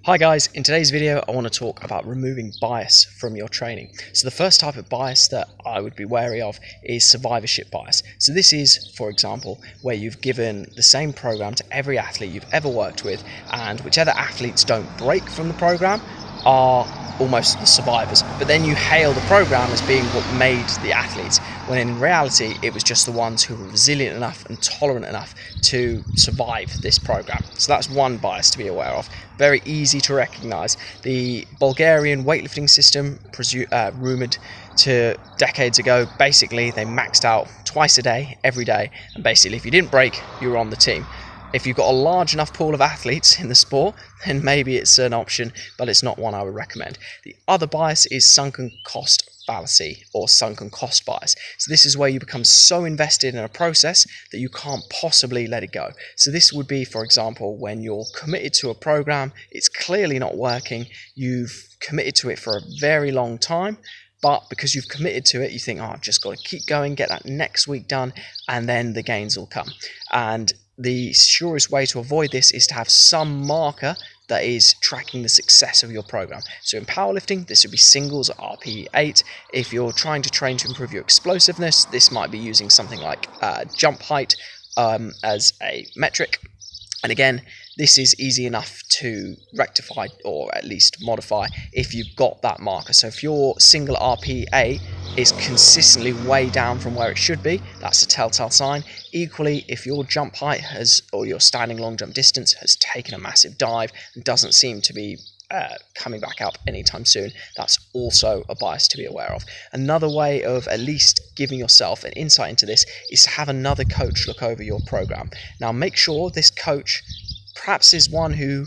Hi guys, in today's video I want to talk about removing bias from your training. So the first type of bias that I would be wary of is survivorship bias. So this is, for example, where you've given the same program to every athlete you've ever worked with, and whichever athletes don't break from the program are almost the survivors, but then you hail the program as being what made the athletes, when in reality it was just the ones who were resilient enough and tolerant enough to survive this program. So that's one bias to be aware of. Very easy to recognize. The Bulgarian weightlifting system, rumored to decades ago, basically they maxed out twice a day, every day, and basically if you didn't break, you were on the team. If you've got a large enough pool of athletes in the sport, then maybe it's an option, but it's not one I would recommend. The other bias is sunken cost fallacy, or sunken cost bias. So this is where you become so invested in a process that you can't possibly let it go. So this would be, for example, when you're committed to a program, it's clearly not working, you've committed to it for a very long time, but because you've committed to it, you think, oh, I've just got to keep going, get that next week done, and then the gains will come. And the surest way to avoid this is to have some marker that is tracking the success of your program. So in powerlifting, this would be singles at RPE 8. If you're trying to train to improve your explosiveness, this might be using something like jump height as a metric. And again, this is easy enough to rectify or at least modify if you've got that marker. So if your single RPA is consistently way down from where it should be, that's a telltale sign. Equally, if your jump height or your standing long jump distance has taken a massive dive and doesn't seem to be coming back up anytime soon, that's also a bias to be aware of. Another way of at least giving yourself an insight into this is to have another coach look over your program. Now make sure this coach perhaps is one who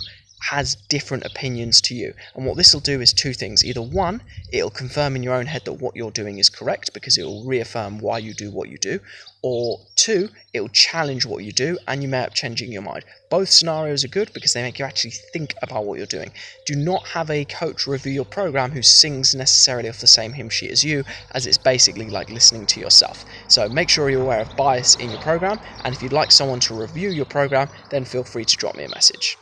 has different opinions to you, and what this will do is two things. Either one, it'll confirm in your own head that what you're doing is correct because it will reaffirm why you do what you do, or two, it will challenge what you do and you may end up changing your mind. Both scenarios are good because they make you actually think about what you're doing. Do not have a coach review your program who sings necessarily off the same hymn sheet as you, as it's basically like listening to yourself. So make sure you're aware of bias in your program, and if you'd like someone to review your program, then feel free to drop me a message.